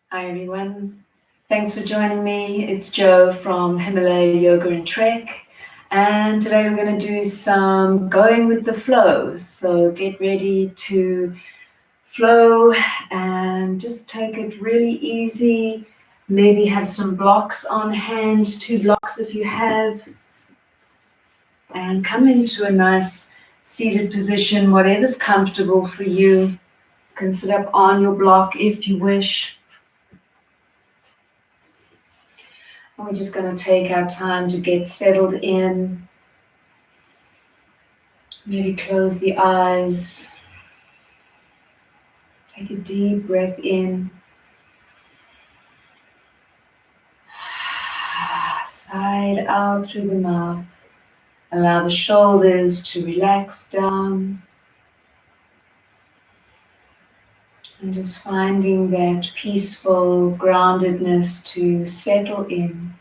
Hi everyone, thanks for joining me. It's Jo from Himalaya Yoga and Trek, and today we're going to do some going with the flow. So get ready to flow and just take it really easy. Maybe have some blocks on hand, 2 blocks if you have, and come into a nice seated position, whatever's comfortable for you. You can sit up on your block if you wish. We're just going to take our time to get settled in. Maybe close the eyes. Take a deep breath in. Side out through the mouth. Allow the shoulders to relax down. And just finding that peaceful groundedness to settle in.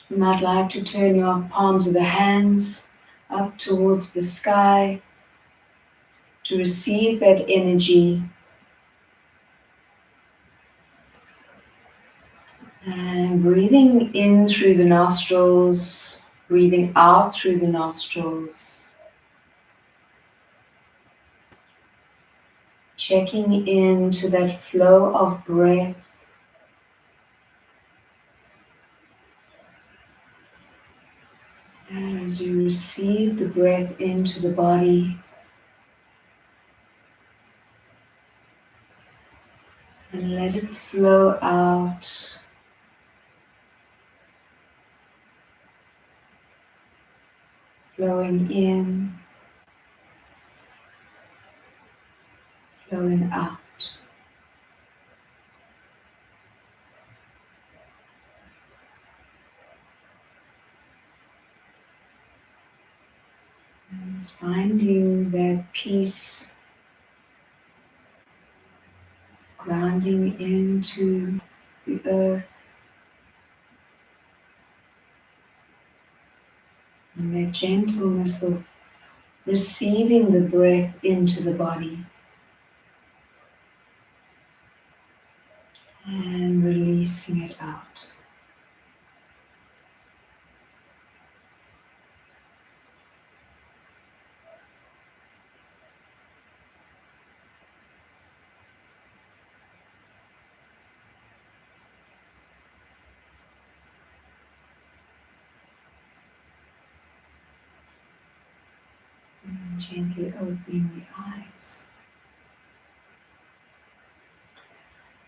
You might like to turn your palms of the hands up towards the sky to receive that energy. And breathing in through the nostrils, breathing out through the nostrils. Checking into that flow of breath. As you receive the breath into the body, and let it flow out. Flowing in, flowing out. And just finding that peace, grounding into the earth. And that gentleness of receiving the breath into the body and releasing it out. And gently opening the eyes.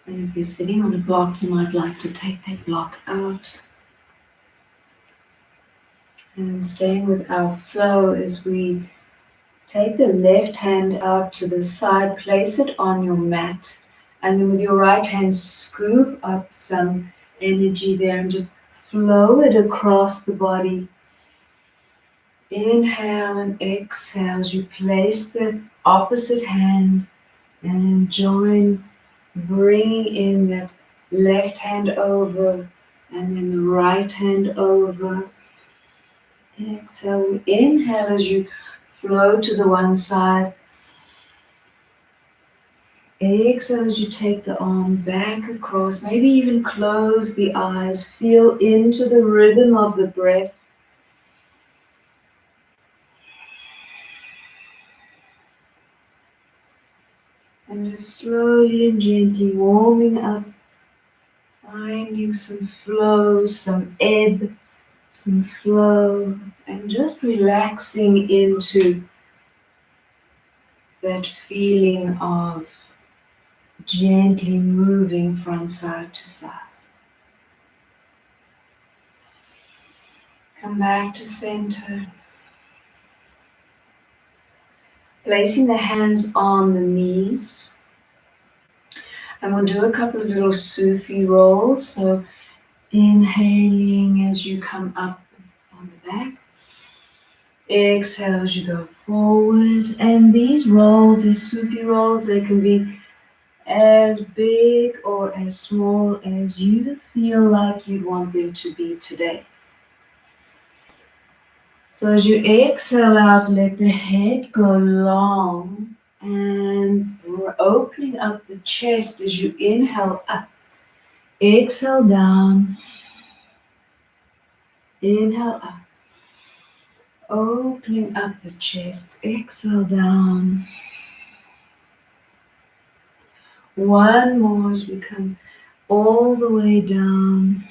And if you're sitting on a block, you might like to take that block out. And staying with our flow as we take the left hand out to the side, place it on your mat, and then with your right hand scoop up some energy there and just flow it across the body. Inhale and exhale as you place the opposite hand and join, bringing in that left hand over and then the right hand over. Exhale, inhale as you flow to the one side. Exhale as you take the arm back across, maybe even close the eyes, feel into the rhythm of the breath. And just slowly and gently warming up, finding some flow, some ebb, some flow, and just relaxing into that feeling of gently moving from side to side. Come back to center. Placing the hands on the knees. And we'll do a couple of little Sufi rolls. So inhaling as you come up on the back. Exhale as you go forward. And these rolls, these Sufi rolls, they can be as big or as small as you feel like you'd want them to be today. So as you exhale out, let the head go long And we're opening up the chest as you inhale up. Exhale down. Inhale up. Opening up the chest. Exhale down. One more as we come all the way down.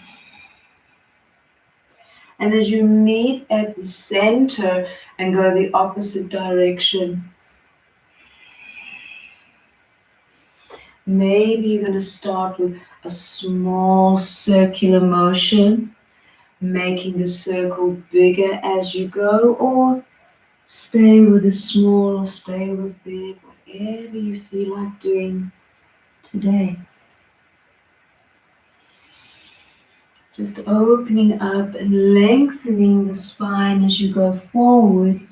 And as you meet at the center and go the opposite direction, maybe you're going to start with a small circular motion, making the circle bigger as you go, or stay with a small or stay with big, whatever you feel like doing today. Just opening up and lengthening the spine as you go forward.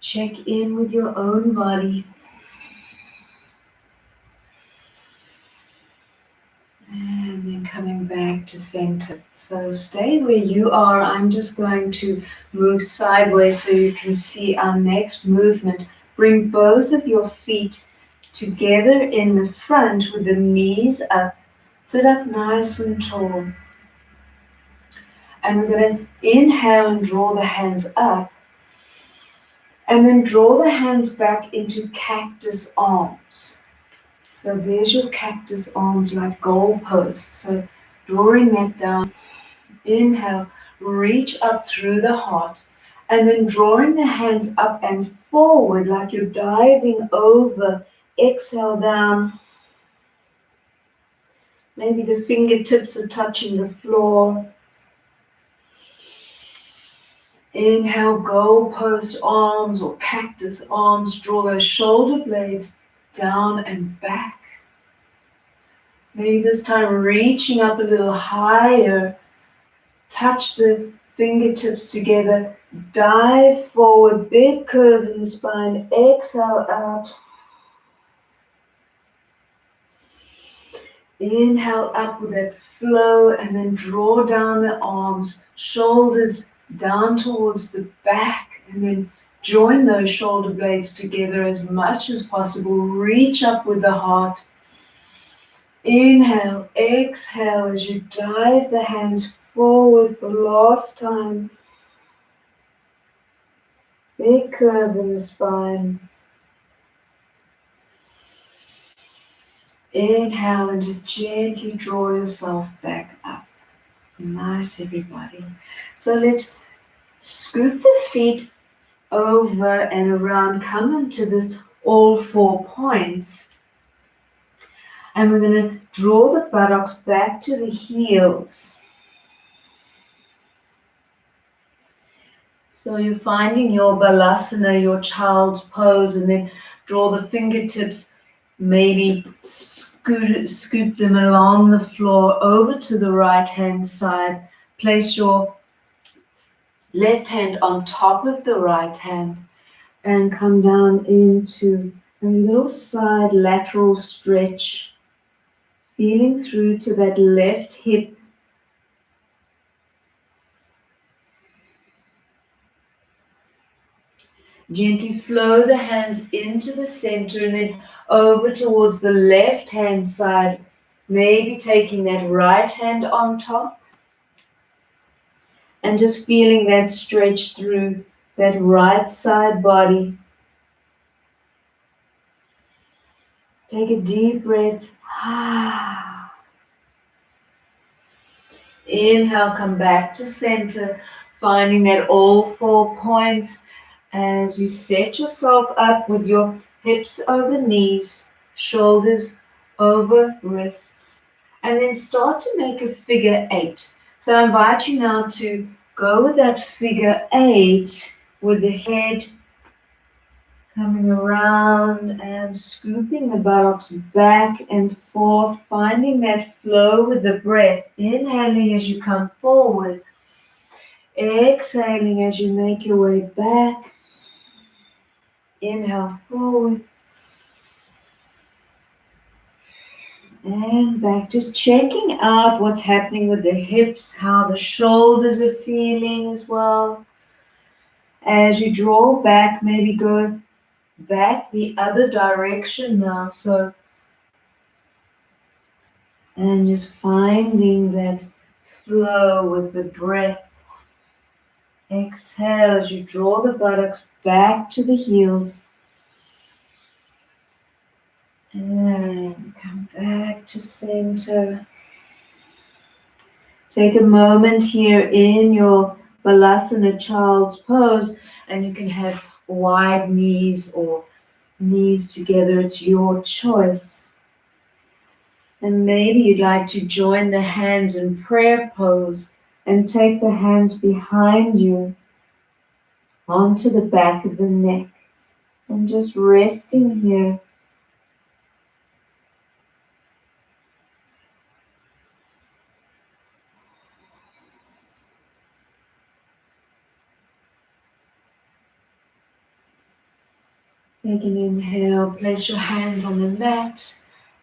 Check in with your own body. And then coming back to center. So stay where you are. I'm just going to move sideways so you can see our next movement. Bring both of your feet together in the front with the knees up. Sit up nice and tall. And we're going to inhale and draw the hands up. And then draw the hands back into cactus arms. So there's your cactus arms like goalposts. So drawing that down. Inhale, reach up through the heart. And then drawing the hands up and forward like you're diving over. Exhale down. Maybe the fingertips are touching the floor. Inhale, goalpost arms or cactus arms. Draw those shoulder blades down and back. Maybe this time reaching up a little higher. Touch the fingertips together. Dive forward, big curve in the spine. Exhale out. Inhale up with that flow and then draw down the arms, shoulders down towards the back, and then join those shoulder blades together as much as possible. Reach up with the heart. Inhale, exhale as you dive the hands forward for last time. Big curve in the spine. Inhale and just gently draw yourself back up. Nice, everybody. So let's scoop the feet over and around. Come into this all 4 points. And we're going to draw the buttocks back to the heels. So you're finding your balasana, your child's pose, and then draw the fingertips, maybe scoop them along the floor over to the right hand side. Place your left hand on top of the right hand and come down into a little side lateral stretch, feeling through to that left hip. Gently flow the hands into the center and then over towards the left hand side, maybe taking that right hand on top and just feeling that stretch through that right side body. Take a deep breath. Inhale, come back to center, finding that all 4 points as you set yourself up with your hips over knees, shoulders over wrists, and then start to make a figure 8. So I invite you now to go with that figure 8 with the head coming around and scooping the buttocks back and forth, finding that flow with the breath, inhaling as you come forward, exhaling as you make your way back. Inhale forward and back. Just checking out what's happening with the hips, how the shoulders are feeling as well. As you draw back, maybe go back the other direction now. So, and just finding that flow with the breath. Exhale as you draw the buttocks back to the heels. And come back to center. Take a moment here in your Balasana child's pose, and you can have wide knees or knees together. It's your choice. And maybe you'd like to join the hands in prayer pose and take the hands behind you onto the back of the neck and just resting here. Take an inhale, place your hands on the mat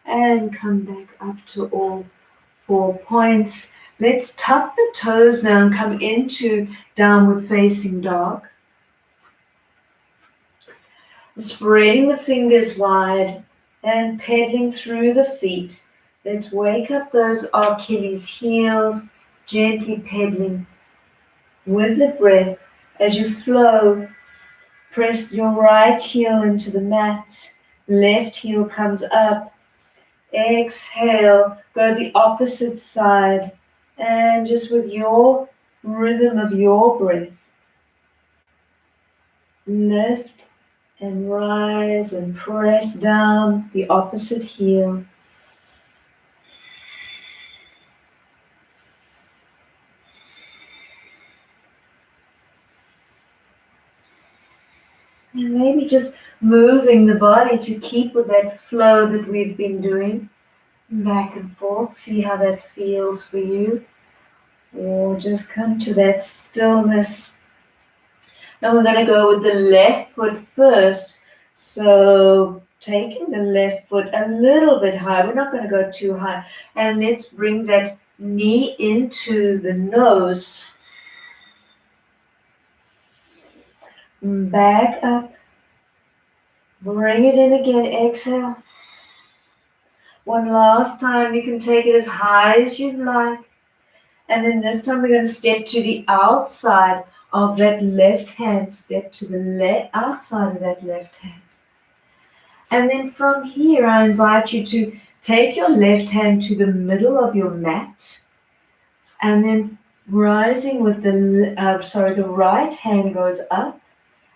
and come back up to all 4 points. Let's tuck the toes now and come into downward facing dog. Spreading the fingers wide and pedaling through the feet. Let's wake up those Achilles heels, gently pedaling with the breath. As you flow, press your right heel into the mat, left heel comes up. Exhale, go the opposite side, and just with your rhythm of your breath, lift and rise and press down the opposite heel. And maybe just moving the body to keep with that flow that we've been doing, back and forth. See how that feels for you. Or just come to that stillness. Now we're going to go with the left foot first. So taking the left foot a little bit high. We're not going to go too high. And let's bring that knee into the nose. Back up. Bring it in again. Exhale. One last time. You can take it as high as you'd like. And then this time we're going to step to the outside of that left hand. Step to the outside of that left hand. And then from here, I invite you to take your left hand to the middle of your mat. And then rising with the right hand goes up.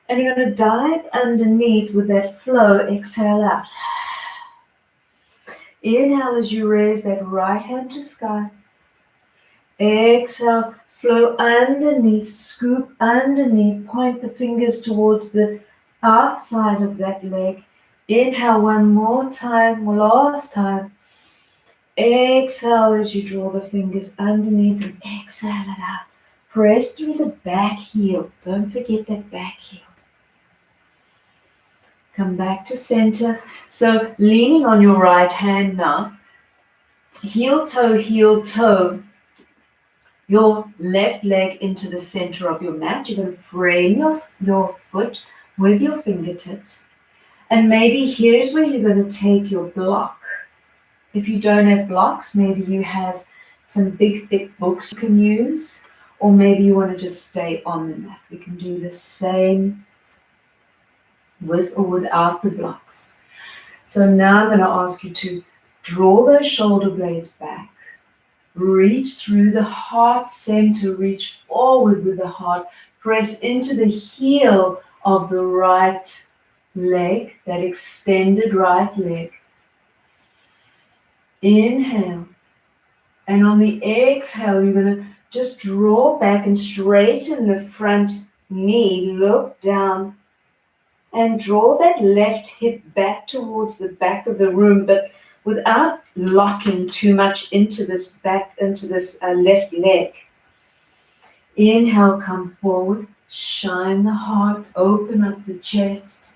And you're going to dive underneath with that flow. Exhale out. Inhale as you raise that right hand to sky. Exhale, flow underneath, scoop underneath, point the fingers towards the outside of that leg. Inhale one more time, last time. Exhale as you draw the fingers underneath and exhale it out. Press through the back heel. Don't forget that back heel. Come back to center. So leaning on your right hand now. Heel toe. Your left leg into the center of your mat. You're going to frame your foot with your fingertips. And maybe here's where you're going to take your block. If you don't have blocks, maybe you have some big, thick books you can use. Or maybe you want to just stay on the mat. We can do the same with or without the blocks. So now I'm going to ask you to draw those shoulder blades back. Reach through the heart center, reach forward with the heart, press into the heel of the right leg, that extended right leg. Inhale. And on the exhale, you're going to just draw back and straighten the front knee, look down, and draw that left hip back towards the back of the room, but without locking too much into this left leg. Inhale, come forward, shine the heart, open up the chest.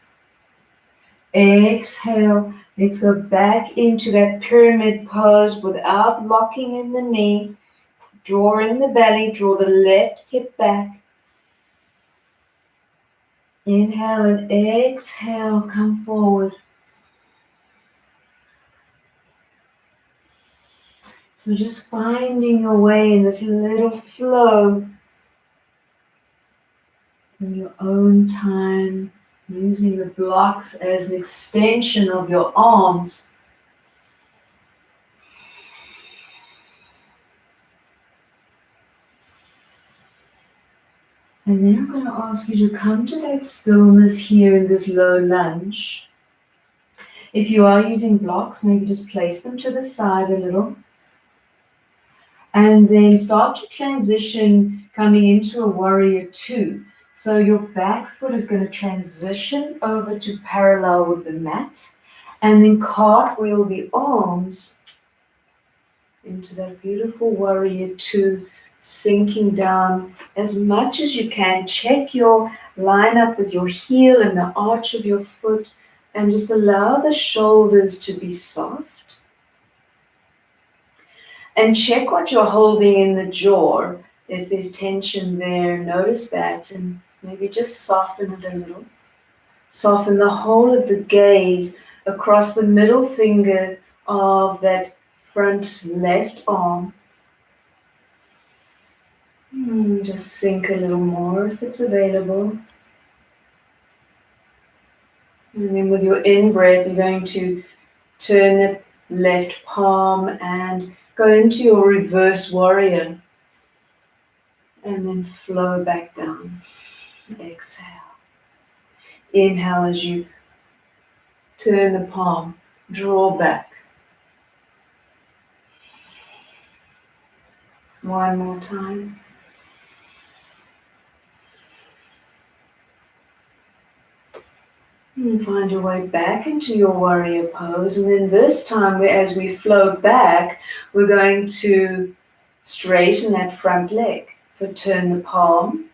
Exhale, let's go back into that pyramid pose without locking in the knee. Draw in the belly, draw the left hip back. Inhale and exhale, come forward. So just finding your way in this little flow in your own time, using the blocks as an extension of your arms. And then I'm going to ask you to come to that stillness here in this low lunge. If you are using blocks, maybe just place them to the side a little. And then start to transition coming into a warrior two. So your back foot is going to transition over to parallel with the mat. And then cartwheel the arms into that beautiful warrior two, sinking down as much as you can. Check your line up with your heel and the arch of your foot, and just allow the shoulders to be soft. And check what you're holding in the jaw. If there's tension there, notice that, and maybe just soften it a little. Soften the whole of the gaze across the middle finger of that front left arm. Just sink a little more if it's available. And then with your in-breath, you're going to turn the left palm and go into your reverse warrior. And then flow back down. Exhale. Inhale as you turn the palm, draw back. One more time. And find your way back into your warrior pose. And then this time, as we flow back, we're going to straighten that front leg. So turn the palm.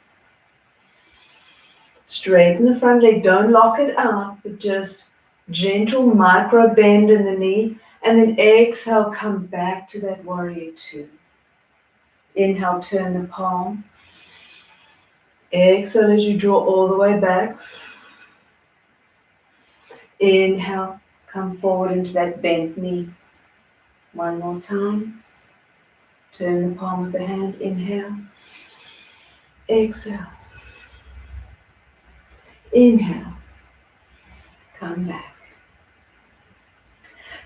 Straighten the front leg. Don't lock it out, but just gentle micro bend in the knee. And then exhale, come back to that warrior two. Inhale, turn the palm. Exhale as you draw all the way back. Inhale, come forward into that bent knee. One more time. Turn the palm of the hand. Inhale. Exhale. Inhale. Come back.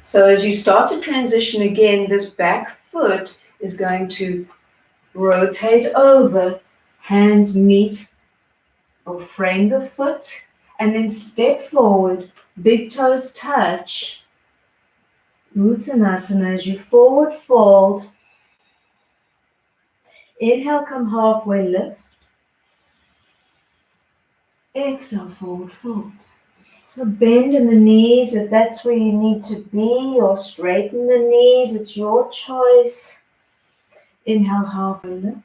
So as you start to transition again, this back foot is going to rotate over, hands meet or frame the foot, and then step forward, big toes touch. Uttanasana as you forward fold. Inhale, come halfway lift. Exhale, forward fold. So bend in the knees if that's where you need to be, or straighten the knees, it's your choice. Inhale, halfway lift.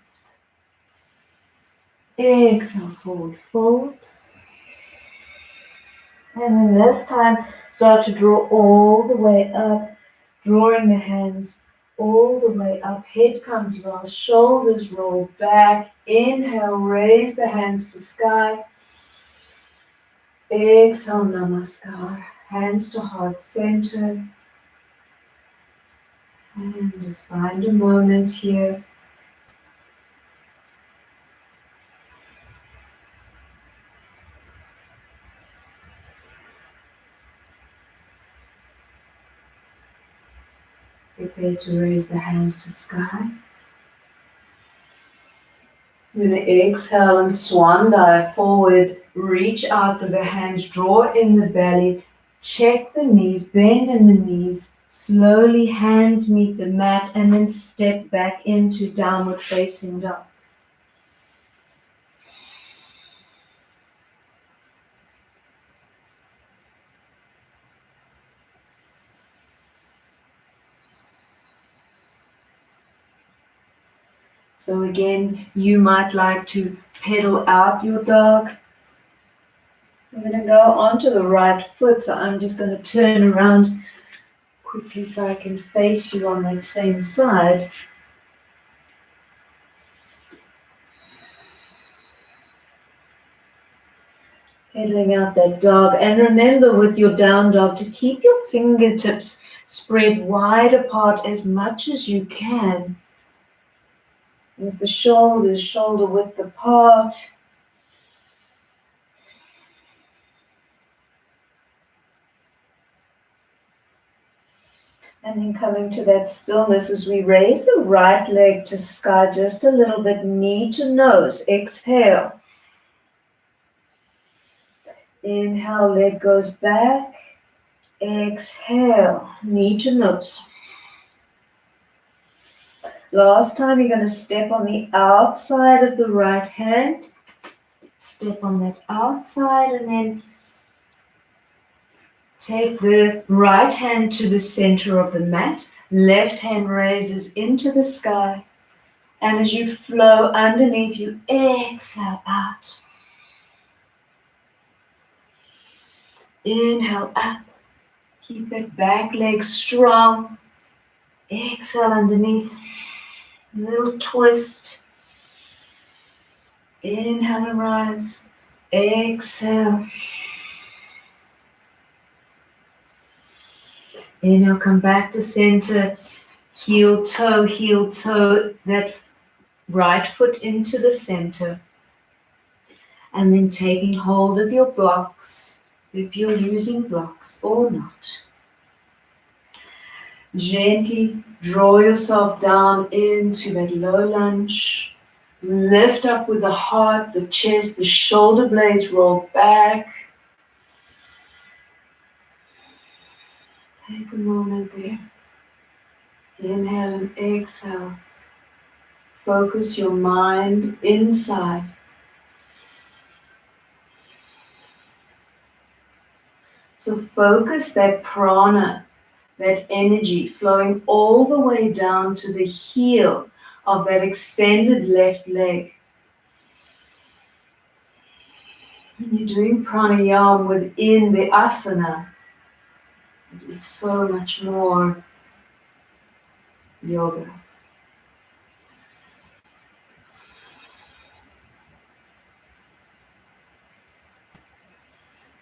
Exhale, forward fold. And then this time, start to draw all the way up, drawing the hands all the way up. Head comes roll, shoulders roll back. Inhale, raise the hands to sky. Exhale, namaskar. Hands to heart center. And just find a moment here. Prepare to raise the hands to sky. You're going to exhale and swan dive forward. Reach out with the hands, draw in the belly. Check the knees, bend in the knees. Slowly hands meet the mat and then step back into downward facing dog. So again, you might like to pedal out your dog. I'm going to go onto the right foot, so I'm just going to turn around quickly so I can face you on that same side. Pedaling out that dog. And remember with your down dog to keep your fingertips spread wide apart as much as you can. With the shoulders shoulder width apart. And then coming to that stillness as we raise the right leg to sky just a little bit, knee to nose. Exhale. Inhale, leg goes back. Exhale, knee to nose. Last time you're going to step on the outside of the right hand. Step on that outside and then take the right hand to the center of the mat. Left hand raises into the sky. And as you flow underneath, you exhale out. Inhale up. Keep that back leg strong. Exhale underneath. Little twist. Inhale and rise. Exhale. Inhale, come back to center. Heel toe, that right foot into the center. And then taking hold of your blocks, if you're using blocks or not. Gently draw yourself down into that low lunge. Lift up with the heart, the chest, the shoulder blades roll back. Take a moment there. Inhale and exhale. Focus your mind inside. So focus that prana, that energy flowing all the way down to the heel of that extended left leg. When you're doing pranayama within the asana, it is so much more yoga.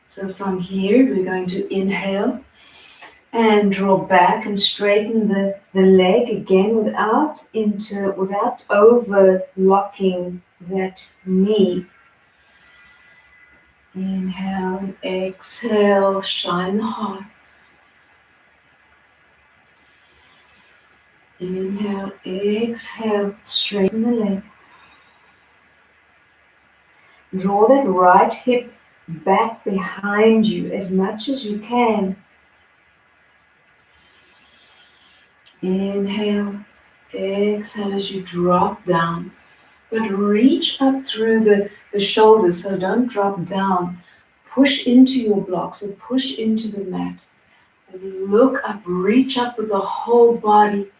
So from here, we're going to inhale and draw back and straighten the leg again without overlocking that knee. Inhale and exhale, shine the heart. Inhale, exhale, straighten the leg. Draw that right hip back behind you as much as you can. Inhale, exhale as you drop down. But reach up through the shoulders, so don't drop down. Push into your blocks or push into the mat. And look up, reach up with the whole body.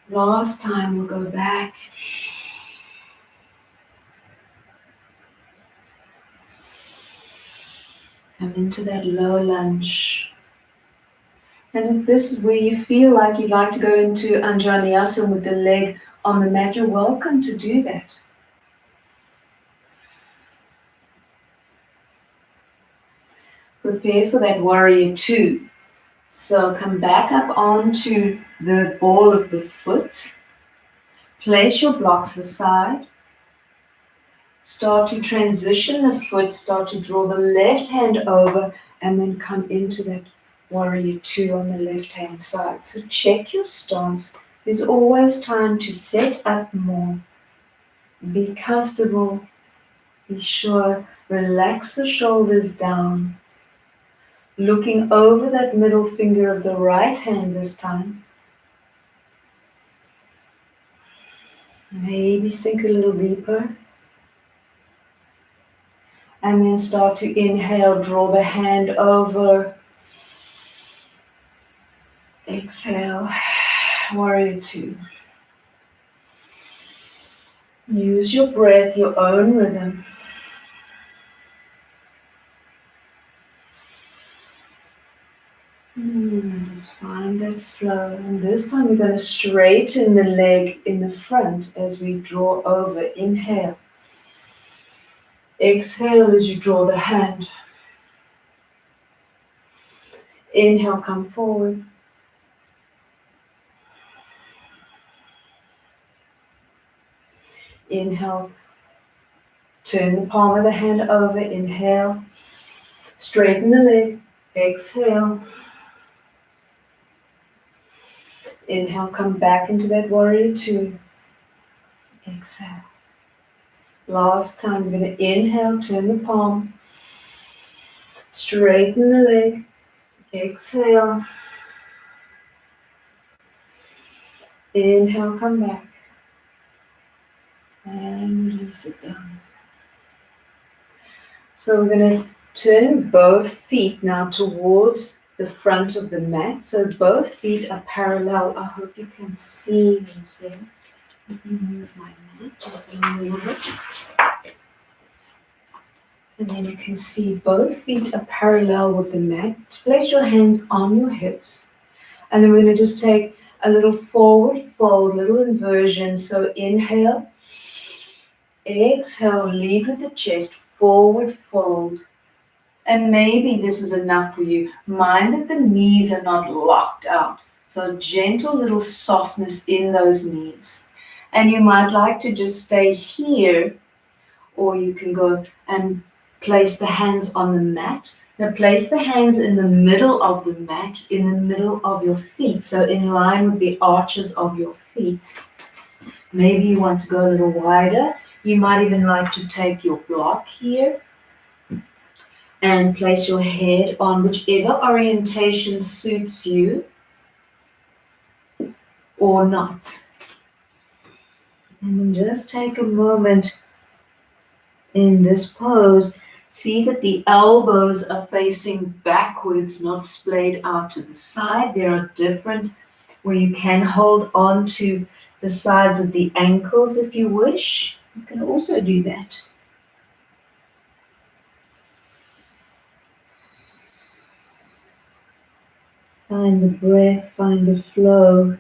Last time we'll go back. Come into that low lunge. And if this is where you feel like you'd like to go into Anjaneyasana with the leg on the mat, you're welcome to do that. Prepare for that warrior two. So come back up onto the ball of the foot. Place your blocks aside. Start to transition the foot, start to draw the left hand over and then come into that warrior two on the left hand side. So check your stance. There's always time to set up more. Be comfortable. Be sure. Relax the shoulders down. Looking over that middle finger of the right hand this time. Maybe sink a little deeper. And then start to inhale, draw the hand over. Exhale, warrior two. Use your breath, your own rhythm. Just find that flow. And this time we're going to straighten the leg in the front as we draw over. Inhale. Exhale as you draw the hand. Inhale, come forward. Inhale, turn the palm of the hand over. Inhale, straighten the leg. Exhale. Inhale, come back into that warrior two. Exhale. Last time, we're going to inhale, turn the palm. Straighten the leg. Exhale. Inhale, come back. And release it down. So we're going to turn both feet now towards the front of the mat. So both feet are parallel. I hope you can see me here. Let me move my mat just a little bit. And then you can see both feet are parallel with the mat. Place your hands on your hips. And then we're going to just take a little forward fold, little inversion. So inhale. Exhale, lead with the chest, forward fold. And maybe this is enough for you. Mind that the knees are not locked out. So gentle little softness in those knees. And you might like to just stay here, or you can go and place the hands on the mat. Now place the hands in the middle of the mat, in the middle of your feet, so in line with the arches of your feet. Maybe you want to go a little wider. You might even like to take your block here and place your head on whichever orientation suits you or not. And then just take a moment in this pose. See that the elbows are facing backwards, not splayed out to the side. There are different where you can hold on to the sides of the ankles if you wish. You can also do that. Find the breath, find the flow.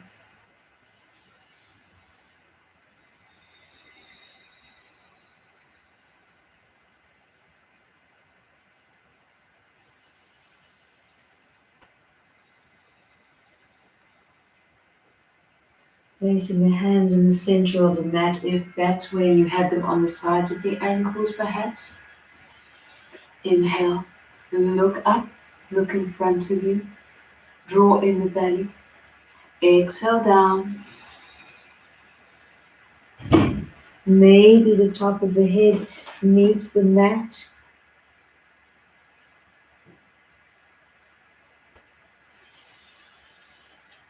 Placing the hands in the center of the mat, if that's where you had them on the sides of the ankles perhaps. Inhale, look up, look in front of you, draw in the belly. Exhale down. Maybe the top of the head meets the mat.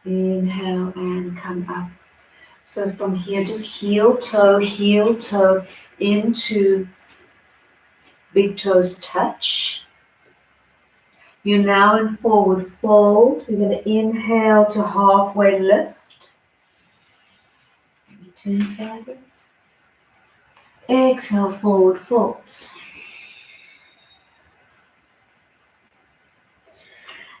Inhale and come up. So from here, just heel toe into big toes touch. You're now in forward fold. You're going to inhale to halfway lift. Turn sideways. Exhale, forward fold.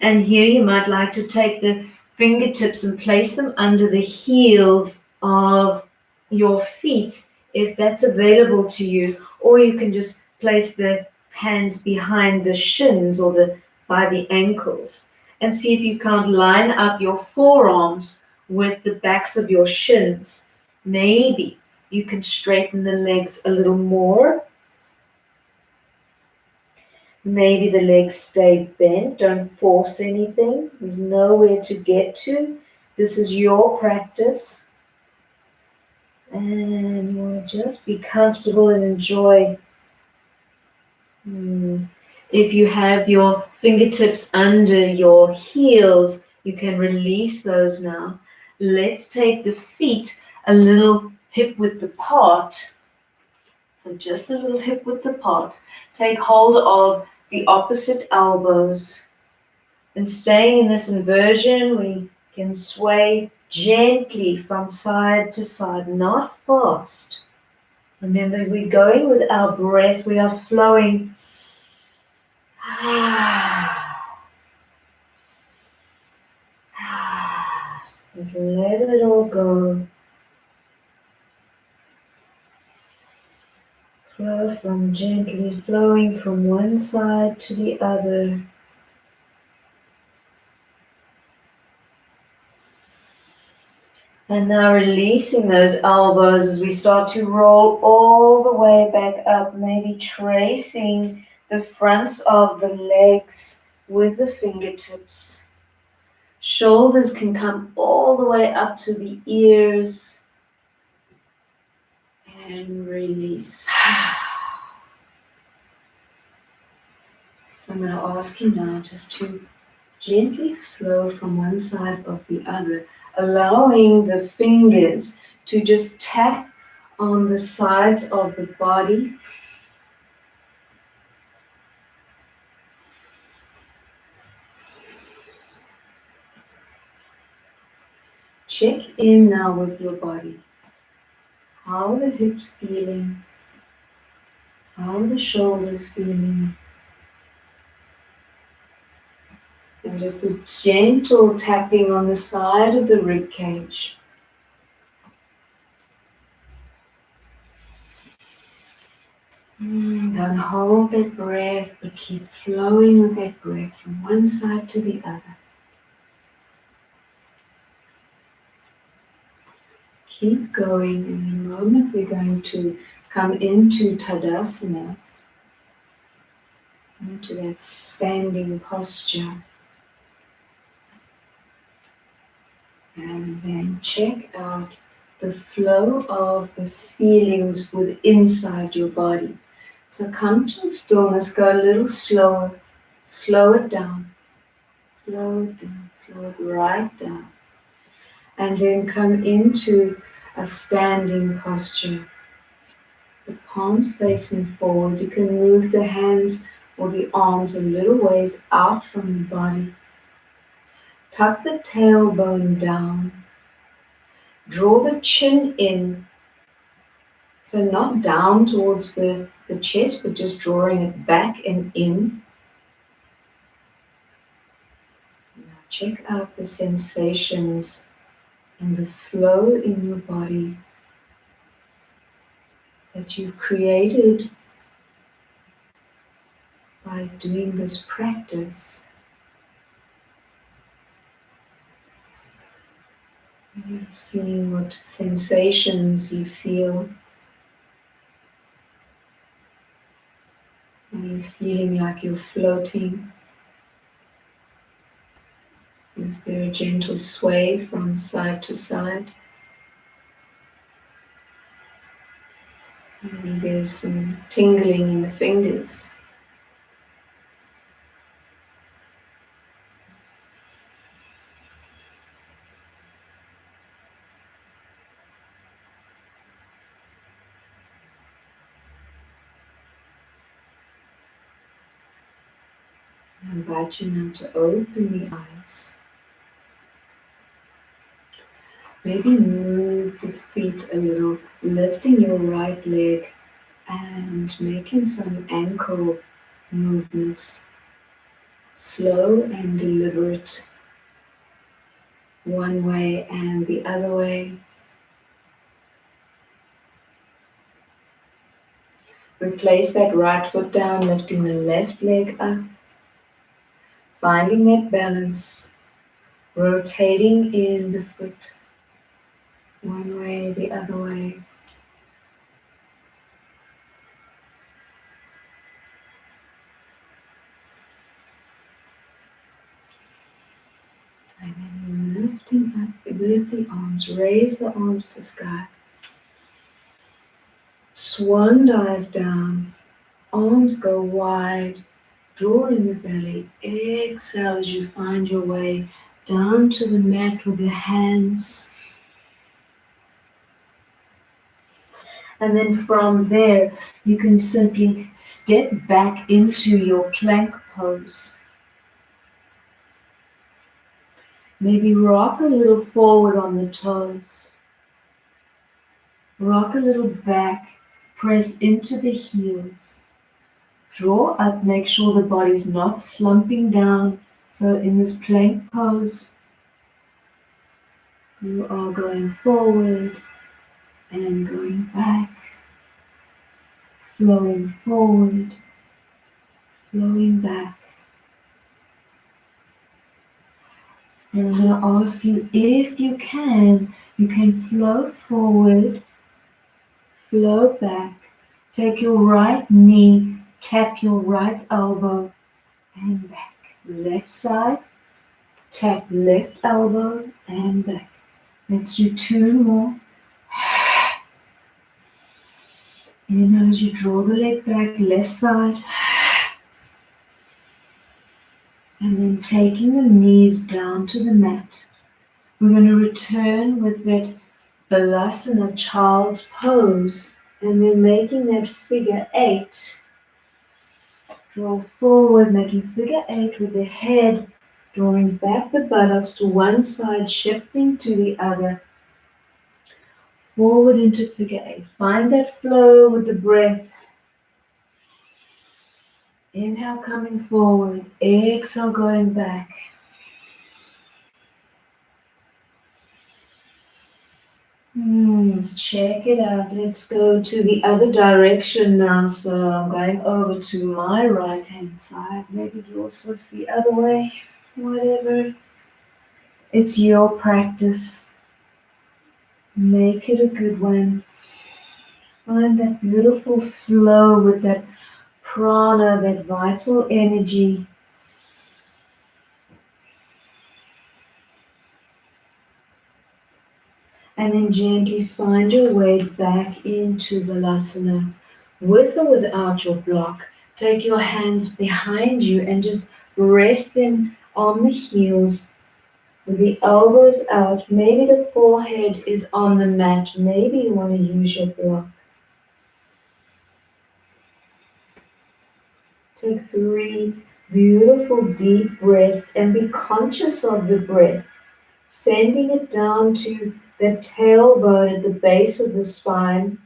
And here you might like to take the fingertips and place them under the heels of your feet, if that's available to you. Or you can just place the hands behind the shins or by the ankles. And see if you can't line up your forearms with the backs of your shins. Maybe you can straighten the legs a little more. Maybe the legs stay bent. Don't force anything. There's nowhere to get to. This is your practice. And you want to just be comfortable and enjoy. If you have your fingertips under your heels, you can release those now. Let's take the feet a little hip width apart. So just a little hip width apart. Take hold of the opposite elbows. And staying in this inversion, we can sway gently from side to side, not fast. Remember, we're going with our breath, we are flowing. Just let it all go. Gently flowing from one side to the other. And now releasing those elbows as we start to roll all the way back up, maybe tracing the fronts of the legs with the fingertips. Shoulders can come all the way up to the ears. And release. So I'm going to ask you now just to gently flow from one side of the other, allowing the fingers to just tap on the sides of the body. Check in now with your body. How are the hips feeling? How are the shoulders feeling? And just a gentle tapping on the side of the rib cage. Don't hold that breath, but keep flowing with that breath from one side to the other. Keep going, and in a moment we're going to come into Tadasana, into that standing posture. And then check out the flow of the feelings within inside your body. So come to stillness, go a little slower, slow it down, slow it down, slow it right down. And then come into a standing posture. The palms facing forward. You can move the hands or the arms a little ways out from the body. Tuck the tailbone down. Draw the chin in. So not down towards the chest, but just drawing it back and in. Now check out the sensations and the flow in your body that you've created by doing this practice. You're seeing what sensations you feel. Are you feeling like you're floating? Is there a gentle sway from side to side? Maybe there's some tingling in the fingers. I invite you now to open the eyes. Maybe move the feet a little, lifting your right leg and making some ankle movements. Slow and deliberate. One way and the other way. Replace that right foot down, lifting the left leg up. Finding that balance. Rotating in the foot. One way, the other way. And then lifting up with the arms. Raise the arms to sky. Swan dive down. Arms go wide. Draw in the belly. Exhale as you find your way down to the mat with the hands. And then from there, you can simply step back into your plank pose. Maybe rock a little forward on the toes. Rock a little back. Press into the heels. Draw up, make sure the body's not slumping down. So in this plank pose, you are going forward and going back. flowing forward, flowing back. And I'm going to ask you, if you can flow forward, flow back. Take your right knee, tap your right elbow, and back. Left side, tap left elbow, and back. Let's do two more. Inhale as you draw the leg back, left side. And then taking the knees down to the mat. We're going to return with that Balasana child's pose. And then making that figure eight. Draw forward, making figure eight with the head, drawing back the buttocks to one side, shifting to the other. Forward into figure eight. Find that flow with the breath. Inhale coming forward, exhale going back. Let's check it out. Let's go to the other direction now. So I'm going over to my right hand side. Maybe yours was the other way. Whatever. It's your practice. Make it a good one. Find that beautiful flow with that prana, that vital energy. And then gently find your way back into Balasana. With or without your block, take your hands behind you and just rest them on the heels with the elbows out. Maybe the forehead is on the mat. Maybe you want to use your block. Take 3 beautiful deep breaths and be conscious of the breath. Sending it down to the tailbone at the base of the spine.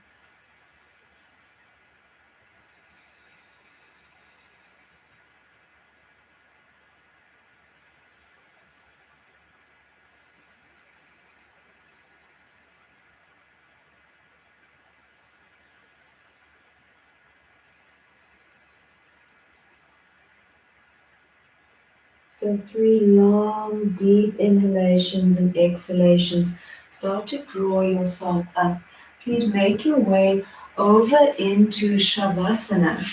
So 3 long, deep inhalations and exhalations. Start to draw yourself up. Please make your way over into Shavasana.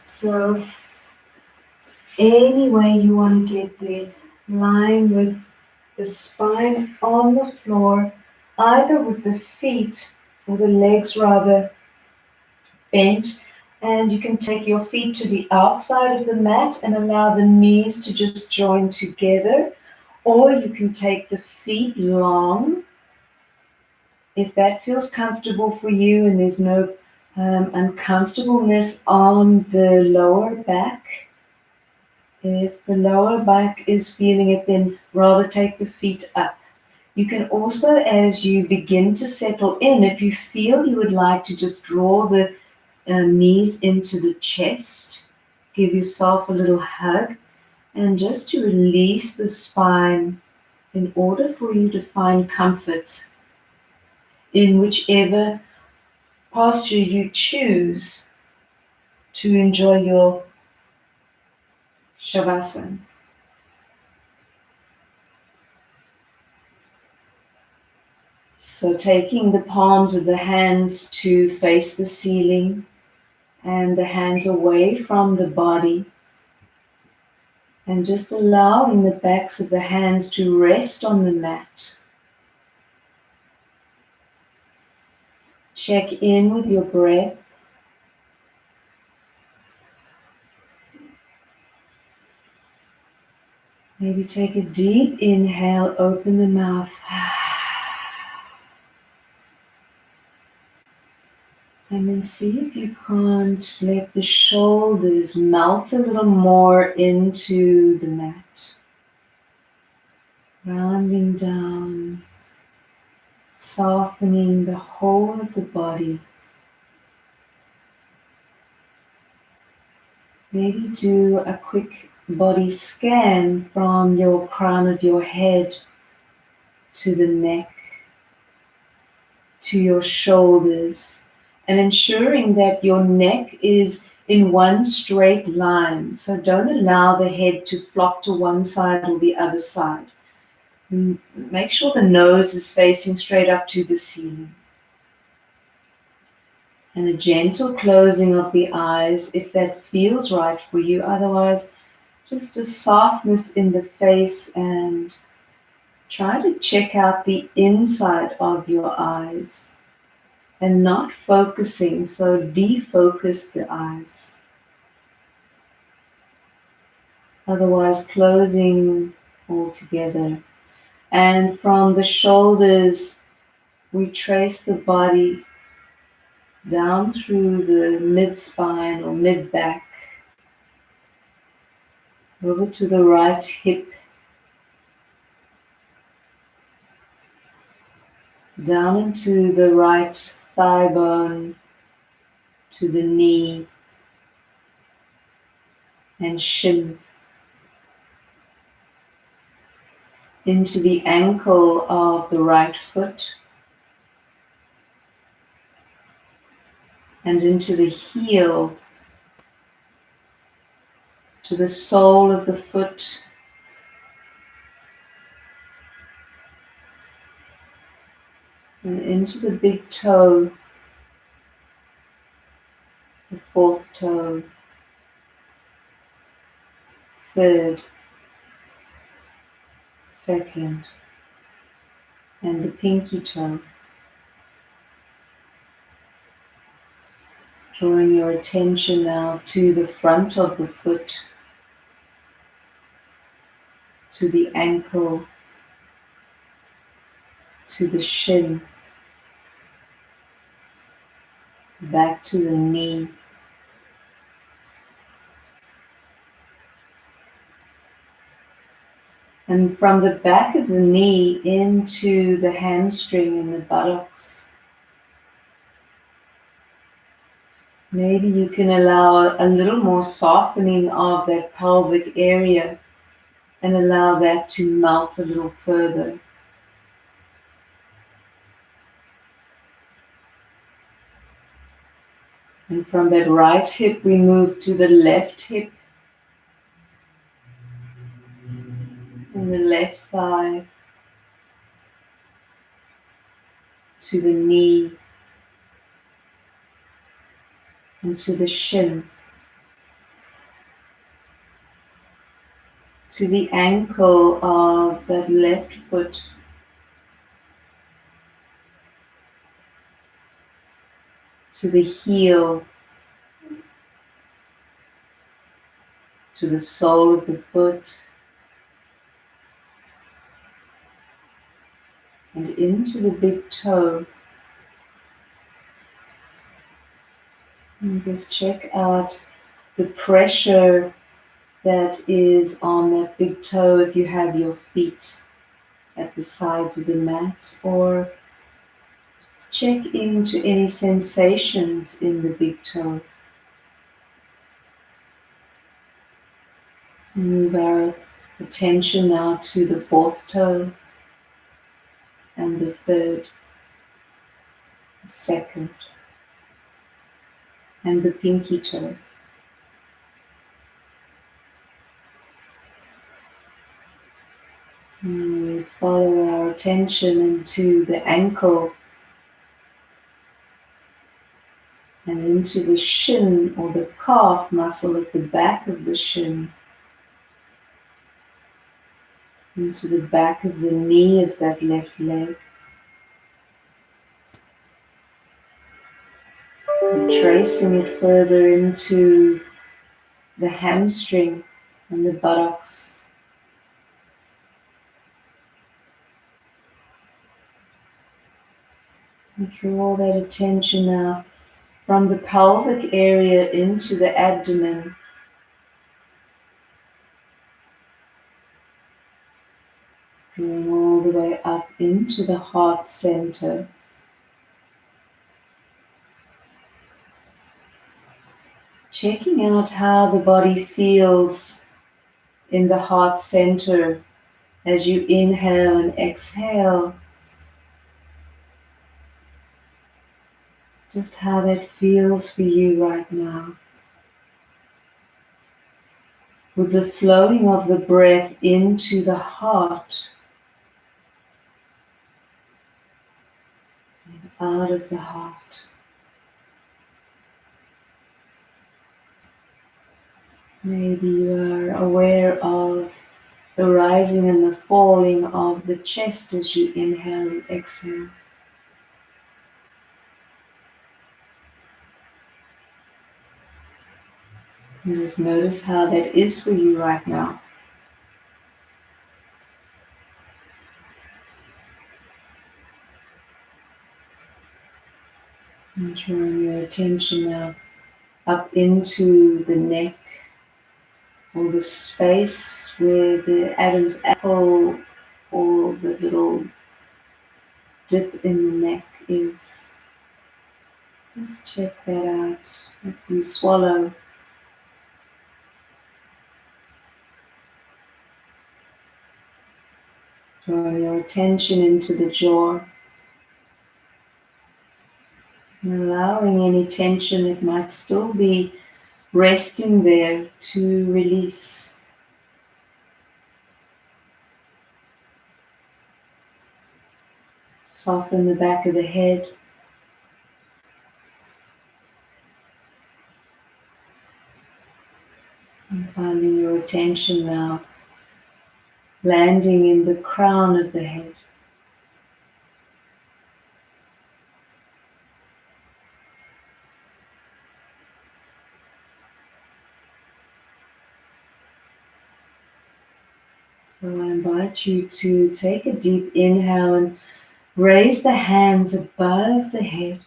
So any way you want to get there, lying with the spine on the floor, either with the feet or the legs rather bent, and you can take your feet to the outside of the mat and allow the knees to just join together, or you can take the feet long if that feels comfortable for you and there's no uncomfortableness on the lower back. If the lower back is feeling it, then rather take the feet up. You can also, as you begin to settle in, if you feel you would like to just draw the knees into the chest, give yourself a little hug, and just to release the spine in order for you to find comfort in whichever posture you choose to enjoy your Shavasana. So taking the palms of the hands to face the ceiling and the hands away from the body, and just allowing the backs of the hands to rest on the mat. Check in with your breath. Maybe take a deep inhale, open the mouth. And then see if you can't let the shoulders melt a little more into the mat. Rounding down, softening the whole of the body. Maybe do a quick body scan from your crown of your head to the neck, to your shoulders, and ensuring that your neck is in one straight line. So don't allow the head to flop to one side or the other side. Make sure the nose is facing straight up to the ceiling. And a gentle closing of the eyes if that feels right for you. Otherwise, just a softness in the face, and try to check out the inside of your eyes and not focusing, so defocus the eyes. Otherwise, closing altogether. And from the shoulders, we trace the body down through the mid-spine or mid-back, over to the right hip, down into the right thigh bone, to the knee and shin, into the ankle of the right foot, and into the heel, to the sole of the foot, and into the big toe, the fourth toe, third, second, and the pinky toe. Drawing your attention now to the front of the foot, to the ankle, to the shin, back to the knee, and from the back of the knee into the hamstring and the buttocks. Maybe you can allow a little more softening of that pelvic area and allow that to melt a little further. And from that right hip, we move to the left hip and the left thigh, to the knee and to the shin, to the ankle of that left foot, to the heel, to the sole of the foot, and into the big toe. And just check out the pressure that is on that big toe if you have your feet at the sides of the mat, or just check into any sensations in the big toe. Move our attention now to the fourth toe and the third, the second, and the pinky toe. And we follow our attention into the ankle and into the shin or the calf muscle at the back of the shin, into the back of the knee of that left leg. And tracing it further into the hamstring and the buttocks. And draw that attention now from the pelvic area into the abdomen. Drawing all the way up into the heart center. Checking out how the body feels in the heart center as you inhale and exhale. Just how that feels for you right now. With the flowing of the breath into the heart and out of the heart. Maybe you are aware of the rising and the falling of the chest as you inhale and exhale. And just notice how that is for you right now. And drawing your attention now up into the neck, or the space where the Adam's apple or the little dip in the neck is. Just check that out. If you swallow, draw your attention into the jaw, and allowing any tension that might still be resting there to release. Soften the back of the head. And finding your attention now landing in the crown of the head. So I invite you to take a deep inhale and raise the hands above the head.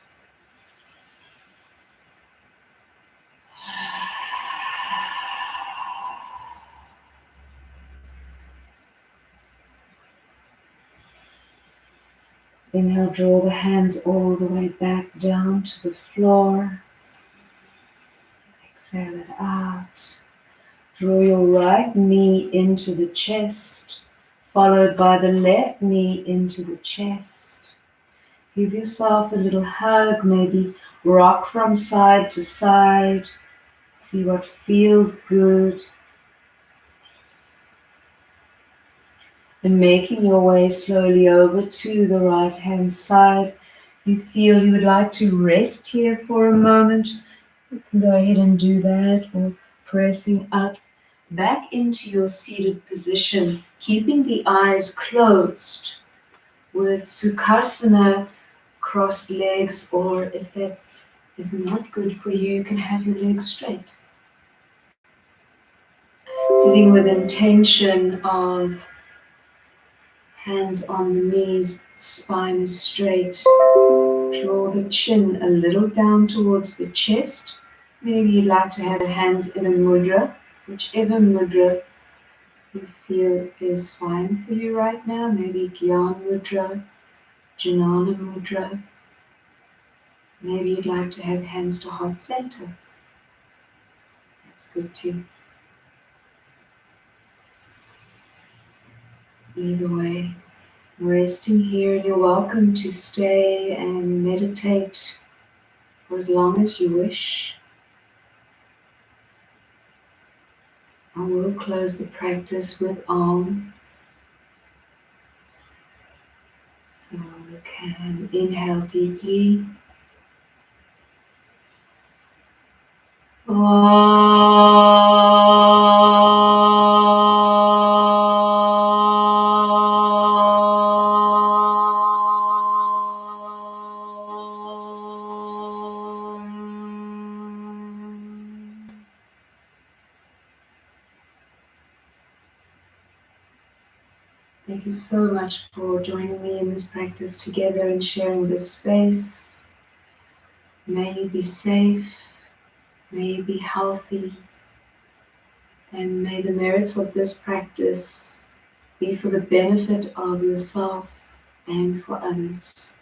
Inhale, draw the hands all the way back down to the floor. Exhale it out. Draw your right knee into the chest, followed by the left knee into the chest. Give yourself a little hug, maybe rock from side to side. See what feels good. And making your way slowly over to the right hand side. If you feel you would like to rest here for a moment, you can go ahead and do that, or pressing up back into your seated position, keeping the eyes closed with Sukhasana, crossed legs, or if that is not good for you, you can have your legs straight. Sitting with intention of hands on the knees, spine is straight. Draw the chin a little down towards the chest. Maybe you'd like to have the hands in a mudra, whichever mudra you feel is fine for you right now. Maybe Gyan Mudra, Jnana Mudra. Maybe you'd like to have hands to heart center. That's good too. Either way, resting here, you're welcome to stay and meditate for as long as you wish. I will close the practice with Om. So you can inhale deeply. Thank you so much for joining me in this practice together and sharing this space. May you be safe, may you be healthy, and may the merits of this practice be for the benefit of yourself and for others.